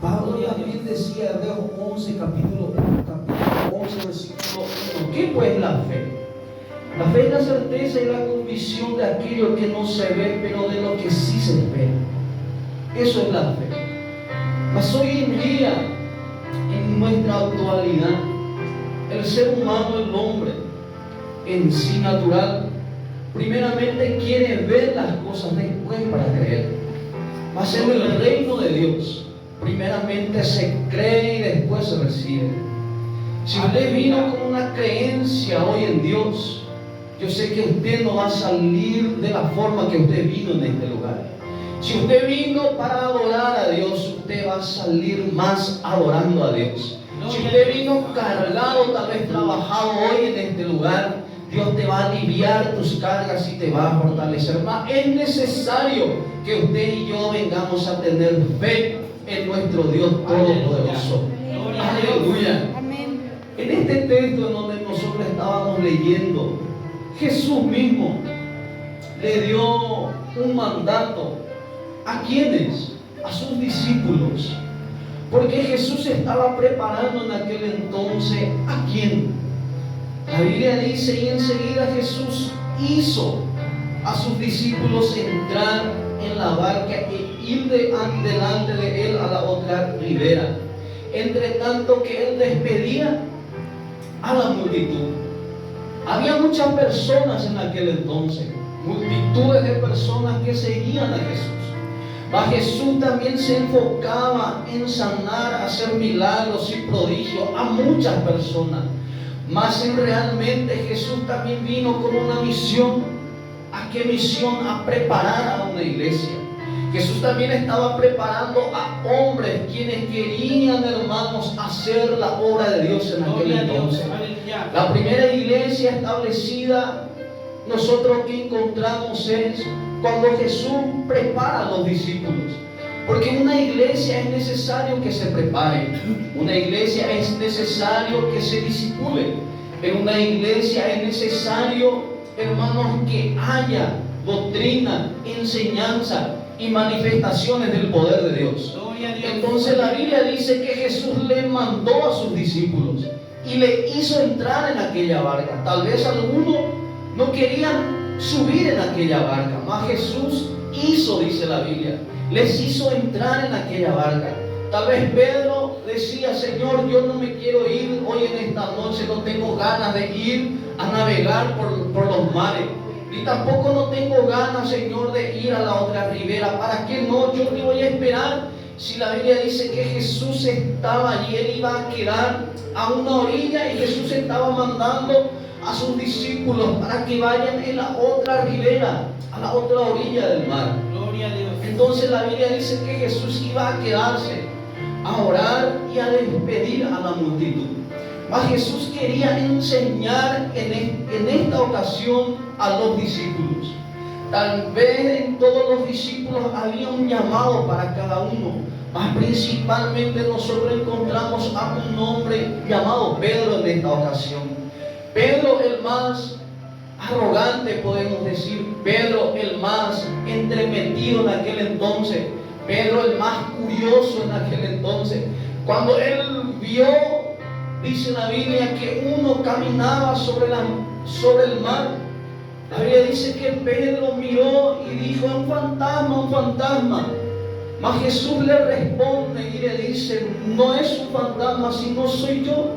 Pablo también decía, Hebreos 11, capítulo 11, versículo 1. ¿Qué pues la fe? La fe es la certeza y la convicción de aquello que no se ve, pero de lo que sí se espera. Eso es la fe. Mas hoy en día, en nuestra actualidad, el ser humano, el hombre, en sí natural, primeramente quiere ver las cosas después para creer. Mas en el reino de Dios, primeramente se cree y después se recibe. Si usted vino con una creencia hoy en Dios, yo sé que usted no va a salir de la forma que usted vino en este lugar. Si usted vino para adorar a Dios, usted va a salir más adorando a Dios. Si usted vino cargado, tal vez trabajado hoy en este lugar, Dios te va a aliviar tus cargas y te va a fortalecer más. Es necesario que usted y yo vengamos a tener fe en nuestro Dios Todopoderoso. Aleluya. En este texto en donde nosotros estábamos leyendo, Jesús mismo le dio un mandato. ¿A quiénes? A sus discípulos. Porque Jesús estaba preparando en aquel entonces ¿a quién? La Biblia dice, y enseguida Jesús hizo a sus discípulos entrar en la barca e ir delante de él a la otra ribera. Entre tanto que él despedía a la multitud. Había muchas personas en aquel entonces, multitudes de personas que seguían a Jesús. Mas Jesús también se enfocaba en sanar, hacer milagros y prodigios a muchas personas. Mas realmente Jesús también vino con una misión. ¿A qué misión? A preparar a una iglesia. Jesús también estaba preparando a hombres quienes querían, hermanos, hacer la obra de Dios en aquel entonces. La primera iglesia establecida, nosotros que encontramos es cuando Jesús prepara a los discípulos. Porque en una iglesia es necesario que se prepare. Una iglesia es necesario que se discipule. En una iglesia es necesario, hermanos, que haya doctrina, enseñanza y manifestaciones del poder de Dios. Entonces la Biblia dice que Jesús le mandó a sus discípulos y le hizo entrar en aquella barca. Tal vez algunos no querían subir en aquella barca, mas Jesús hizo, dice la Biblia, les hizo entrar en aquella barca. Tal vez Pedro decía, Señor, yo no me quiero ir hoy en esta noche, no tengo ganas de ir a navegar por los mares. Ni tampoco no tengo ganas, Señor, de ir a la otra ribera. ¿Para qué no? Yo te voy a esperar. Si la Biblia dice que Jesús estaba allí, él iba a quedar a una orilla y Jesús estaba mandando a sus discípulos para que vayan en la otra ribera, a la otra orilla del mar. Gloria a Dios. Entonces la Biblia dice que Jesús iba a quedarse, a orar y a despedir a la multitud. Mas Jesús quería enseñar en esta ocasión a los discípulos. Tal vez en todos los discípulos había un llamado para cada uno, mas principalmente nosotros encontramos a un hombre llamado Pedro en esta ocasión. Pedro el más arrogante, podemos decir. Pedro el más entremetido en aquel entonces. Pedro el más curioso en aquel entonces. Cuando él vio, dice la Biblia, que uno caminaba sobre el mar, la Biblia dice que Pedro miró y dijo, un fantasma, un fantasma. Mas Jesús le responde y le dice, no es un fantasma, sino soy yo.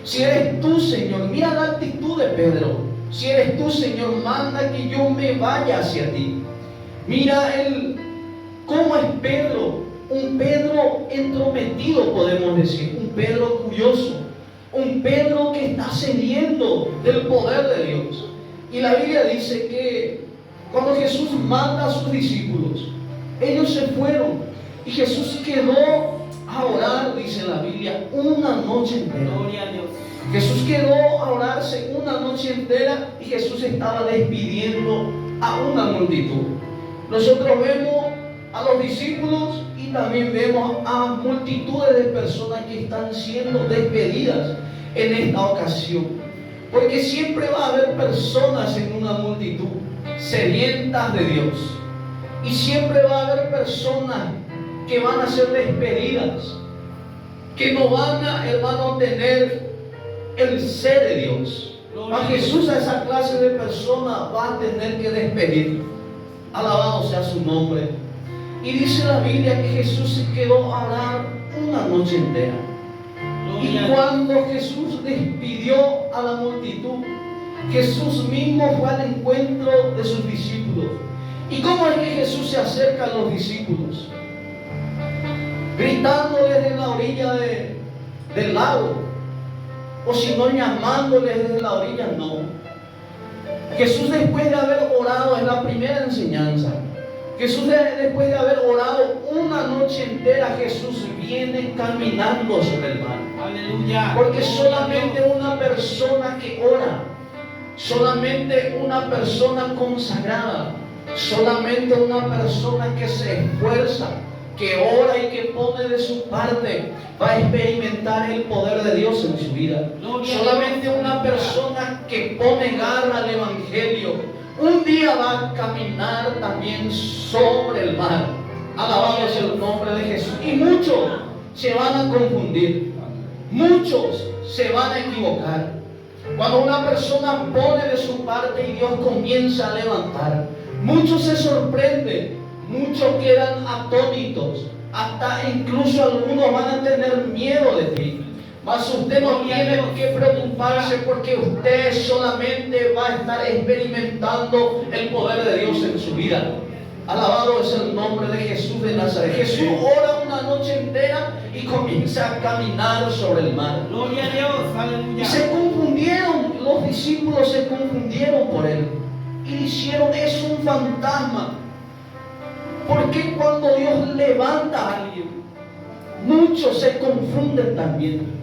Si eres tú, Señor, mira la actitud de Pedro. Si eres tú, Señor, manda que yo me vaya hacia ti. Mira cómo es Pedro. Un Pedro entrometido, podemos decir. Un Pedro curioso. Un Pedro que está sediento del poder de Dios. Y la Biblia dice que cuando Jesús manda a sus discípulos, ellos se fueron y Jesús quedó a orar, dice la Biblia, una noche entera. Gloria a Dios. Jesús quedó a orarse una noche entera y Jesús estaba despidiendo a una multitud. Nosotros vemos a los discípulos y también vemos a multitudes de personas que están siendo despedidas en esta ocasión. Porque siempre va a haber personas en una multitud sedientas de Dios. Y siempre va a haber personas que van a ser despedidas, que no van a, hermano, tener el ser de Dios. A Jesús, a esa clase de persona va a tener que despedir. Alabado sea su nombre. Y dice la Biblia que Jesús se quedó a orar una noche entera. Y cuando Jesús despidió a la multitud, Jesús mismo fue al encuentro de sus discípulos. ¿Y cómo es que Jesús se acerca a los discípulos? Gritándoles desde la orilla del lago, o si no, llamándoles desde la orilla, no. Jesús, después de haber orado, es la primera enseñanza. Jesús, después de haber orado una noche entera, Jesús viene caminando sobre el mar. Aleluya. Porque solamente una persona que ora, solamente una persona consagrada, solamente una persona que se esfuerza, que ora y que pone de su parte, va a experimentar el poder de Dios en su vida. Solamente una persona que pone garra al Evangelio, un día va a caminar también sobre el mar. Alabado sea el nombre de Jesús. Y muchos se van a confundir, muchos se van a equivocar. Cuando una persona pone de su parte y Dios comienza a levantar, muchos se sorprenden, muchos quedan atónitos, hasta incluso algunos van a tener miedo de ti. Mas usted no tiene que preocuparse, porque usted solamente va a estar experimentando el poder de Dios en su vida. Alabado es el nombre de Jesús de Nazaret. Jesús ora una noche entera y comienza a caminar sobre el mar. Gloria a Dios, aleluya. Y se confundieron, los discípulos se confundieron por él y dijeron: es un fantasma. Porque cuando Dios levanta a alguien, muchos se confunden también.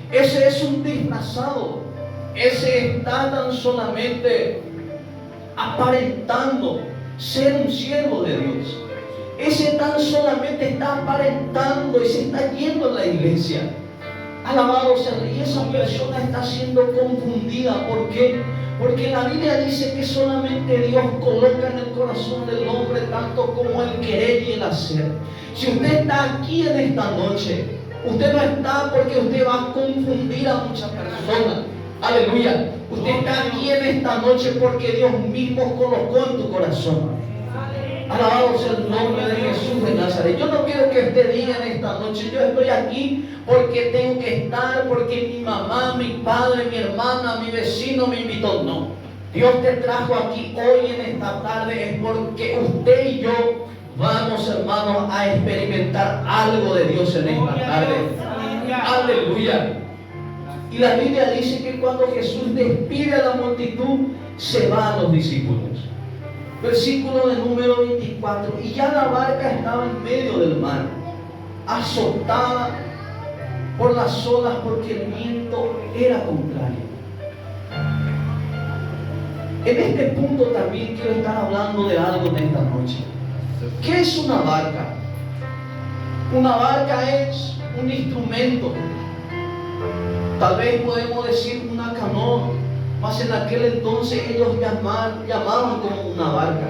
Ese es un disfrazado, ese está tan solamente aparentando ser un siervo de Dios. Ese tan solamente está aparentando y se está yendo a la iglesia. Alabado sea, y esa persona está siendo confundida. ¿Por qué? Porque la Biblia dice que solamente Dios coloca en el corazón del hombre tanto como el querer y el hacer. Si usted está aquí en esta noche, usted no está porque usted va a confundir a muchas personas. Aleluya. Usted está aquí en esta noche porque Dios mismo colocó en tu corazón. Alabado sea el nombre de Jesús de Nazaret. Yo no quiero que usted diga en esta noche: yo estoy aquí porque tengo que estar, porque mi mamá, mi padre, mi hermana, mi vecino me invitó. No. Dios te trajo aquí hoy en esta tarde es porque usted y yo vamos, hermanos, a experimentar algo de Dios en esta tarde. Aleluya. Y la Biblia dice que cuando Jesús despide a la multitud, se va a los discípulos. Versículo de número 24. Y ya la barca estaba en medio del mar, azotada por las olas, porque el viento era contrario. En este punto también quiero estar hablando de algo en esta noche. ¿Qué es una barca? Una barca es un instrumento. Tal vez podemos decir una canoa, mas en aquel entonces ellos llamaban como una barca.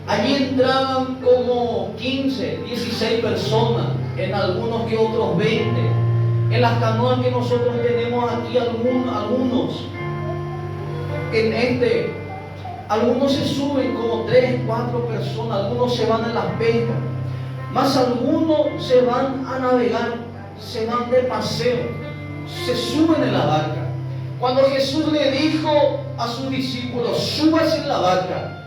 Allí entraban como 15, 16 personas, en algunos que otros 20. En las canoas que nosotros tenemos aquí, algunos algunos se suben como 3, 4 personas, algunos se van en las pescas, mas algunos se van a navegar, se van de paseo, se suben en la barca. Cuando Jesús le dijo a sus discípulos: súbase en la barca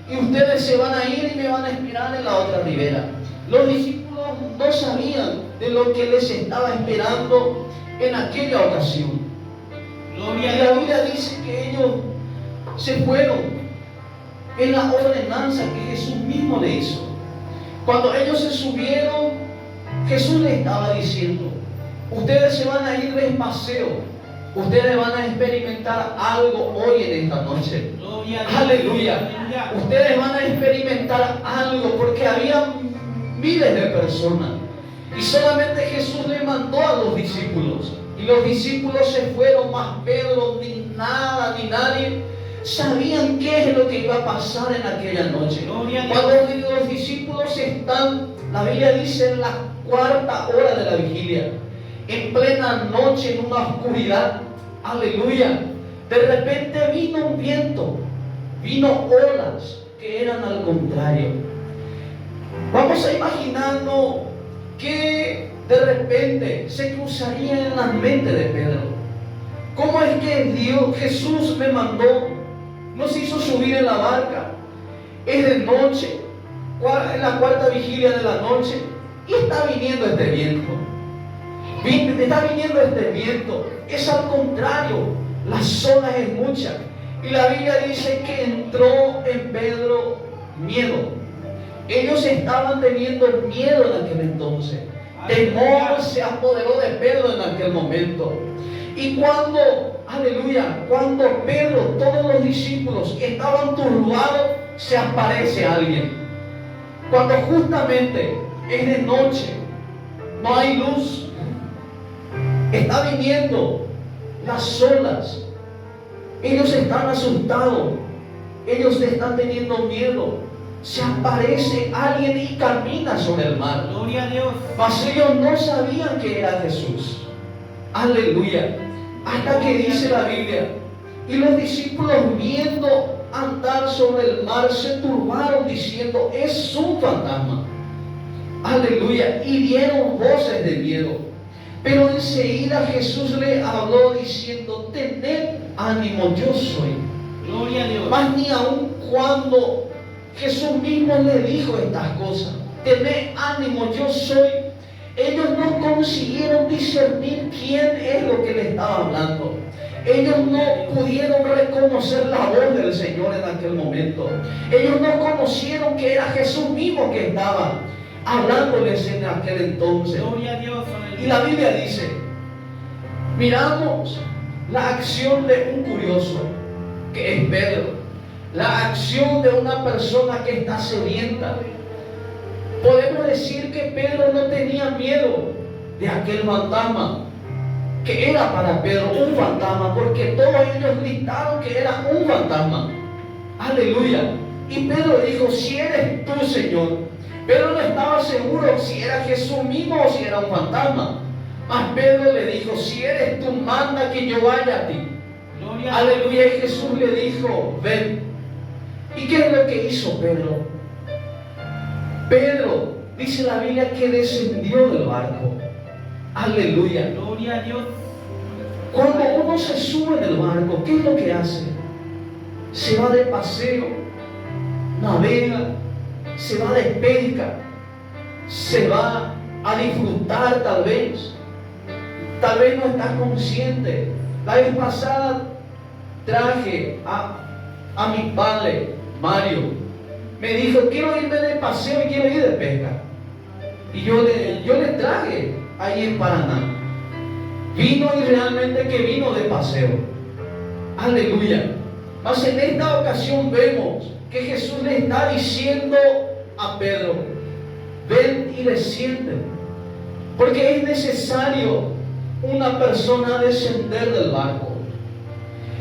y ustedes se van a ir y me van a esperar en la otra ribera, los discípulos no sabían de lo que les estaba esperando en aquella ocasión. Y la Biblia dice que ellos se fueron en la ordenanza que Jesús mismo le hizo. Cuando ellos se subieron, Jesús les estaba diciendo: ustedes se van a ir de paseo, ustedes van a experimentar algo hoy en esta noche. Aleluya. Ustedes van a experimentar algo, porque había miles de personas y solamente Jesús le mandó a los discípulos, y los discípulos se fueron, mas Pedro ni nadie sabían qué es lo que iba a pasar en aquella noche. Cuando los discípulos están La Biblia dice en la cuarta hora de la vigilia, en plena noche, en una oscuridad, aleluya, de repente vino un viento, vino olas que eran al contrario. Vamos a imaginarnos que de repente se cruzaría en la mente de Pedro. ¿Cómo es que Jesús me mandó, nos hizo subir en la barca? Es de noche, en la cuarta vigilia de la noche, y está viniendo este viento. Está viniendo este viento. Es al contrario, las olas es mucha. Y la Biblia dice que entró en Pedro miedo. Ellos estaban teniendo miedo en aquel entonces. Temor se apoderó de Pedro en aquel momento. Y cuando, aleluya, cuando Pedro, todos los discípulos estaban turbados, se aparece alguien. Cuando justamente es de noche, no hay luz, está viniendo las olas, ellos están asustados, ellos están teniendo miedo. Se aparece alguien y camina sobre el mar. Gloria a Dios. Mas ellos no sabían que era Jesús. Aleluya. Hasta que dice la Biblia, y los discípulos viendo andar sobre el mar se turbaron diciendo, es un fantasma. Aleluya. Y dieron voces de miedo. Pero enseguida Jesús le habló diciendo, tened ánimo, yo soy. Gloria a Dios. Mas ni aun cuando Jesús mismo le dijo estas cosas, tened ánimo, yo soy, ellos no consiguieron discernir quién es lo que le estaba hablando. Ellos no pudieron reconocer la voz del Señor en aquel momento. Ellos no conocieron que era Jesús mismo que estaba hablándoles en aquel entonces. Gloria a Dios. Y la Biblia dice, miramos la acción de un curioso, que es Pedro. La acción de una persona que está sedienta. Podemos decir que Pedro no tenía miedo de aquel fantasma, que era para Pedro un fantasma, porque todos ellos gritaron que era un fantasma. Aleluya. Y Pedro dijo, si eres tú, Señor. Pedro no estaba seguro si era Jesús mismo o si era un fantasma. Mas Pedro le dijo, si eres tú, manda que yo vaya a ti. Gloria. Aleluya. Y Jesús le dijo, ven. ¿Y qué es lo que hizo Pedro? Pedro, dice la Biblia, que descendió del barco. Aleluya. Gloria a Dios. Cuando uno se sube en el barco, ¿qué es lo que hace? Se va de paseo, navega, se va de pesca, se va a disfrutar tal vez no estás consciente. La vez pasada traje a mi padre, Mario, me dijo, quiero irme de paseo y quiero ir de pesca. Y yo le traje ahí en Paraná. Vino y realmente que vino de paseo. Aleluya. Mas en esta ocasión vemos que Jesús le está diciendo a Pedro, ven y desciende. Porque es necesario una persona descender del barco.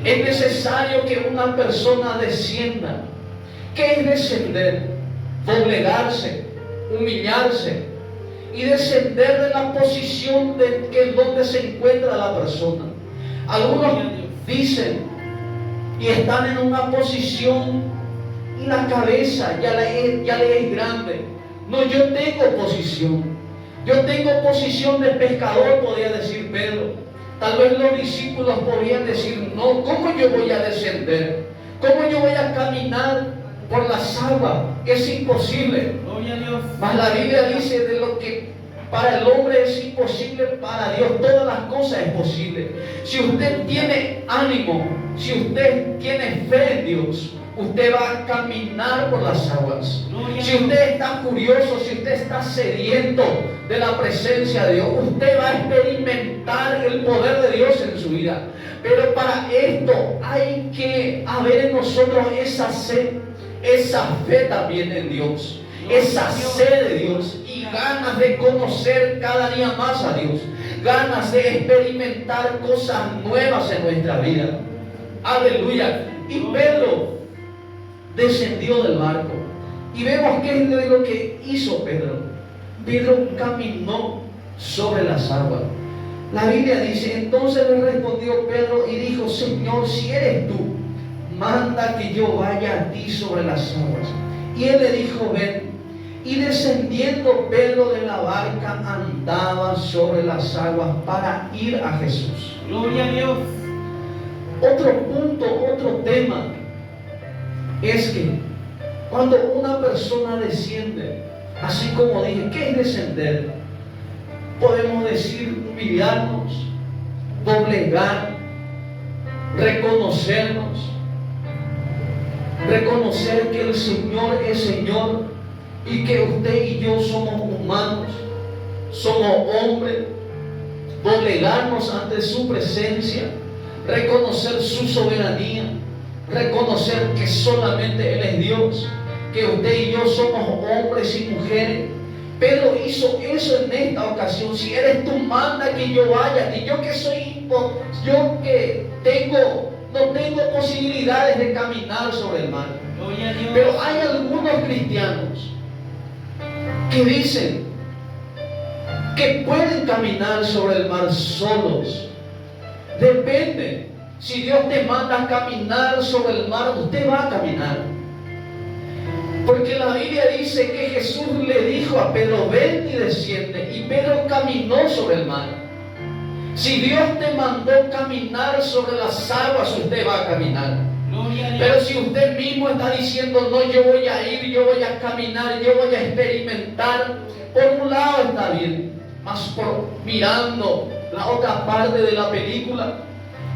Es necesario que una persona descienda. ¿Qué es descender? Doblegarse, humillarse y descender de la posición donde se encuentra la persona. Algunos dicen y están en una posición y la cabeza ya le es grande. No, yo tengo posición. Yo tengo posición de pescador, podría decir Pedro. Tal vez los discípulos podrían decir, no, ¿cómo yo voy a descender? ¿Cómo yo voy a caminar por las aguas? Es imposible. Gloria a Dios. Mas la Biblia dice de lo que para el hombre es imposible, para Dios todas las cosas es posible. Si usted tiene ánimo, si usted tiene fe en Dios, usted va a caminar por las aguas. Si usted está curioso, si usted está sediento de la presencia de Dios, usted va a experimentar el poder de Dios en su vida. Pero para esto hay que haber en nosotros esa sed, esa fe también en Dios, esa sed de Dios y ganas de conocer cada día más a Dios, ganas de experimentar cosas nuevas en nuestra vida. Aleluya. Y Pedro descendió del barco y vemos qué es lo que hizo Pedro. Pedro caminó sobre las aguas. La Biblia dice, entonces le respondió Pedro y dijo, Señor, si eres tú, manda que yo vaya a ti sobre las aguas. Y él le dijo, ven. Y descendiendo Pedro de la barca, andaba sobre las aguas para ir a Jesús. Gloria a Dios. Otro punto, otro tema, es que cuando una persona desciende, así como dije, ¿qué es descender? Podemos decir humillarnos, doblegar, reconocernos, reconocer que el Señor es Señor y que usted y yo somos humanos, somos hombres, doblegarnos ante su presencia, reconocer su soberanía, reconocer que solamente Él es Dios, que usted y yo somos hombres y mujeres. Pedro hizo eso en esta ocasión. Si eres tú, manda que yo vaya. Y yo que soy, yo que no tengo posibilidades de caminar sobre el mar. Gloria a Dios. Pero hay algunos cristianos que dicen que pueden caminar sobre el mar solos. Depende. Si Dios te manda a caminar sobre el mar, usted va a caminar. Porque la Biblia dice que Jesús le dijo a Pedro, ven y desciende. Y Pedro caminó sobre el mar. Si Dios te mandó caminar sobre las aguas, usted va a caminar. Gloria a Dios. Pero si usted mismo está diciendo, no, yo voy a ir, yo voy a caminar, yo voy a experimentar, por un lado está bien, mas por mirando la otra parte de la película,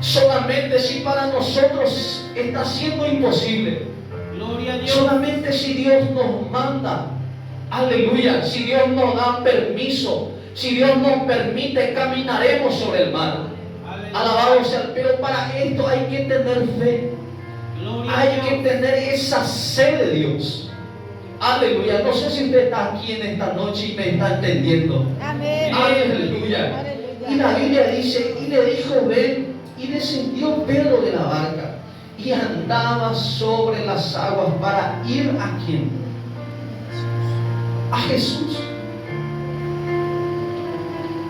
solamente si para nosotros está siendo imposible. Gloria a Dios. Solamente si Dios nos manda, aleluya, si Dios nos da permiso, si Dios nos permite, caminaremos sobre el mar. Aleluya. Alabado sea, pero para esto hay que tener fe, Gloria a hay Dios. que tener esa sed de Dios. Aleluya, no sé si usted está aquí en esta noche y me está entendiendo. Amén. Aleluya. Aleluya. Y la Biblia dice, y le dijo, ven, y descendió Pedro de la barca y andaba sobre las aguas para ir a quién? A Jesús.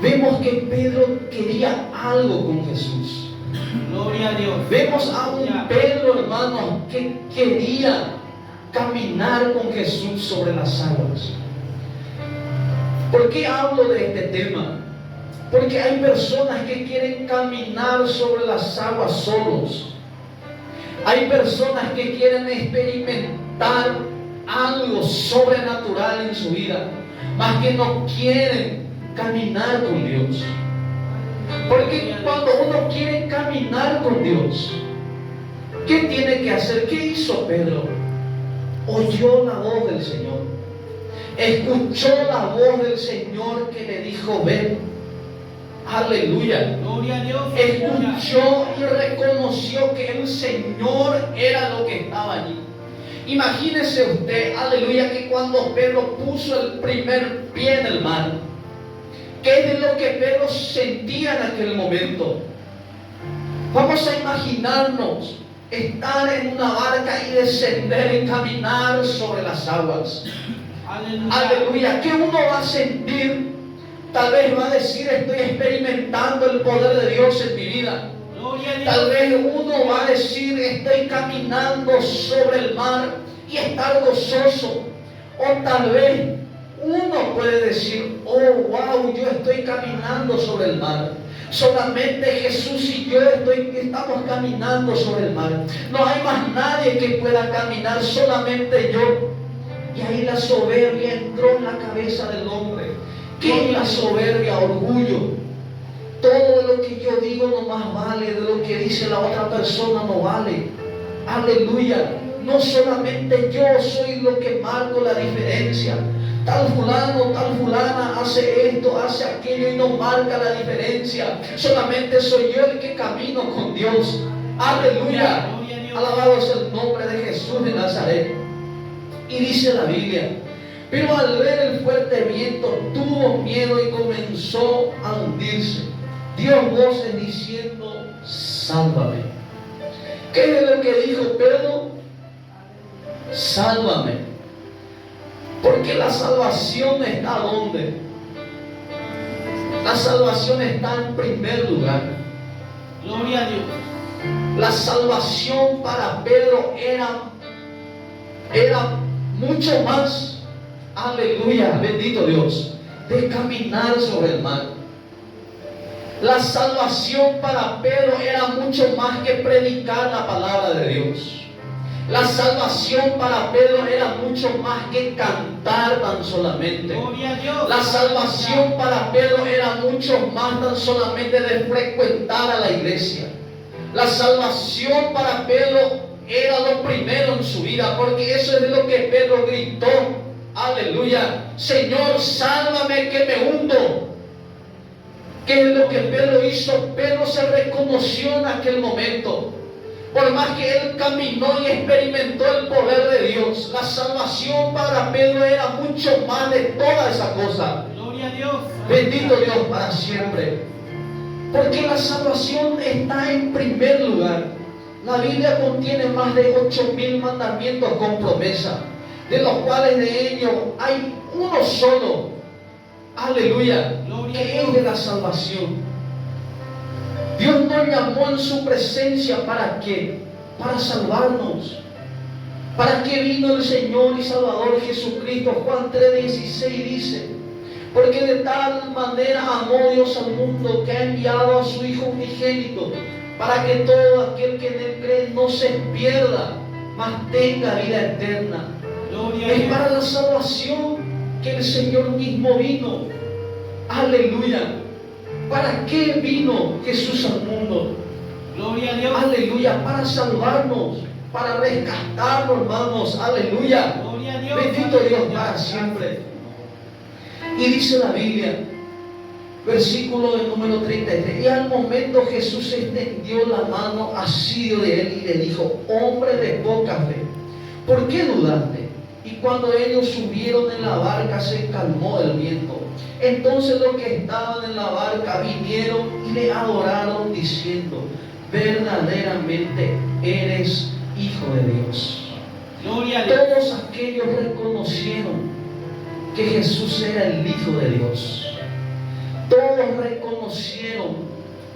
Vemos que Pedro quería algo con Jesús. Gloria a Dios. Vemos a un Pedro, hermanos, que quería caminar con Jesús sobre las aguas. ¿Por qué hablo de este tema? Porque hay personas que quieren caminar sobre las aguas solos. Hay personas que quieren experimentar algo sobrenatural en su vida, mas que no quieren caminar con Dios. Porque cuando uno quiere caminar con Dios, ¿qué tiene que hacer? ¿Qué hizo Pedro? Oyó la voz del Señor. Escuchó la voz del Señor que le dijo, ven. Aleluya. Gloria a Dios. Escuchó y reconoció que el Señor era lo que estaba allí. Imagínese usted, aleluya, que cuando Pedro puso el primer pie en el mar, ¿qué es de lo que Pedro sentía en aquel momento? Vamos a imaginarnos estar en una barca y descender y caminar sobre las aguas. Aleluya. Aleluya. ¿Qué uno va a sentir? Tal vez va a decir, estoy experimentando el poder de Dios en mi vida. Gloria a Dios. Tal vez uno va a decir, estoy caminando sobre el mar y estar gozoso. O tal vez uno puede decir, oh wow, yo estoy caminando sobre el mar. Solamente Jesús y yo estamos caminando sobre el mar. No hay más nadie que pueda caminar, solamente yo. Y ahí la soberbia entró en la cabeza del hombre. ¿Qué es la soberbia? Orgullo. Todo de lo que yo digo no más vale, de lo que dice la otra persona no vale. Aleluya. No solamente yo soy lo que marco la diferencia. Tal fulano, tal fulana hace esto, hace aquello y no marca la diferencia. Solamente soy yo el que camino con Dios. Aleluya. Alabado es el nombre de Jesús de Nazaret. Y dice la Biblia, pero al ver el fuerte viento tuvo miedo y comenzó a hundirse. Dio voces diciendo, sálvame. ¿Qué es lo que dijo Pedro? Sálvame. Porque la salvación está ¿dónde? La salvación está en primer lugar. Gloria a Dios. La salvación para Pedro era mucho más, aleluya, bendito Dios, de caminar sobre el mar. La salvación para Pedro era mucho más que predicar la palabra de Dios. La salvación para Pedro era mucho más que cantar tan solamente. Gloria a Dios. La salvación para Pedro era mucho más tan solamente de frecuentar a la iglesia. La salvación para Pedro era lo primero en su vida, porque eso es lo que Pedro gritó. Aleluya. Señor, sálvame que me hundo. ¿Qué es lo que Pedro hizo? Pedro se reconoció en aquel momento. Por más que él caminó y experimentó el poder de Dios, la salvación para Pedro era mucho más de toda esa cosa. Gloria a Dios. Bendito Dios para siempre. Porque la salvación está en primer lugar. La Biblia contiene más de 8,000 mandamientos con promesa, de los cuales de ellos hay uno solo, aleluya, que es de la salvación. Dios nos llamó en su presencia, ¿para qué? Para salvarnos. ¿Para qué vino el Señor y Salvador Jesucristo? Juan 3:16 dice: porque de tal manera amó Dios al mundo, que ha enviado a su Hijo unigénito, para que todo aquel que en él cree no se pierda, mas tenga vida eterna. Gloria a Es Dios. para la salvación que el Señor mismo vino. Aleluya. ¿Para qué vino Jesús al mundo? Gloria a Dios. Aleluya. Para salvarnos, para rescatarnos, hermanos. Aleluya. Gloria a Dios. Bendito Dios para siempre. Y dice la Biblia, versículo del número 33: y al momento Jesús extendió la mano así de él y le dijo: hombre de poca fe, ¿por qué dudaste? Y cuando ellos subieron en la barca, se calmó el viento. Entonces los que estaban en la barca vinieron y le adoraron, diciendo: verdaderamente eres Hijo de Dios. Gloria a Dios. Todos aquellos reconocieron que Jesús era el Hijo de Dios. Todos reconocieron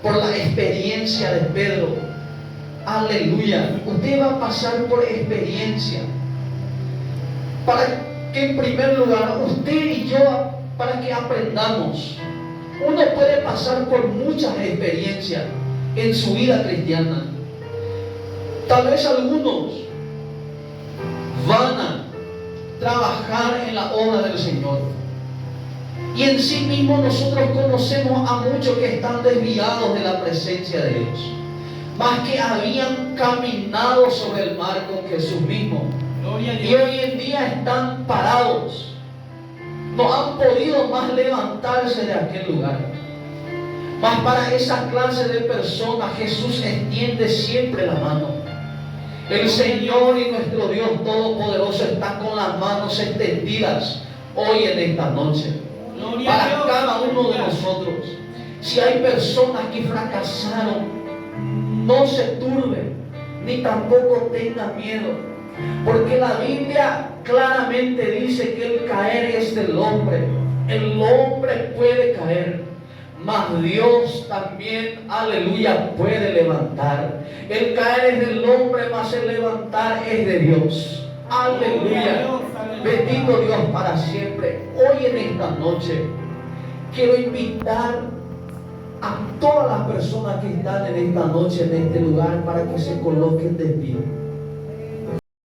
por la experiencia de Pedro. Aleluya. Usted va a pasar por experiencia, para que en primer lugar usted y yo, para que aprendamos. Uno puede pasar por muchas experiencias en su vida cristiana. Tal vez algunos van a trabajar en la obra del Señor, y en sí mismo nosotros conocemos a muchos que están desviados de la presencia de Dios, mas que habían caminado sobre el mar con Jesús mismo, Gloria a y Dios. hoy en día están parados, no han podido más levantarse de aquel lugar. Mas para esa clase de personas Jesús extiende siempre la mano. El Señor y nuestro Dios Todopoderoso está con las manos extendidas hoy en esta noche Gloria a para Dios. cada uno de nosotros. Si hay personas que fracasaron, no se turben, ni tampoco tengan miedo, porque la Biblia claramente dice que el caer es del hombre. El hombre puede caer, mas Dios también, aleluya, puede levantar. El caer es del hombre, mas el levantar es de Dios. Aleluya. Bendito Dios para siempre. Hoy en esta noche quiero invitar a todas las personas que están en esta noche en este lugar para que se coloquen de pie.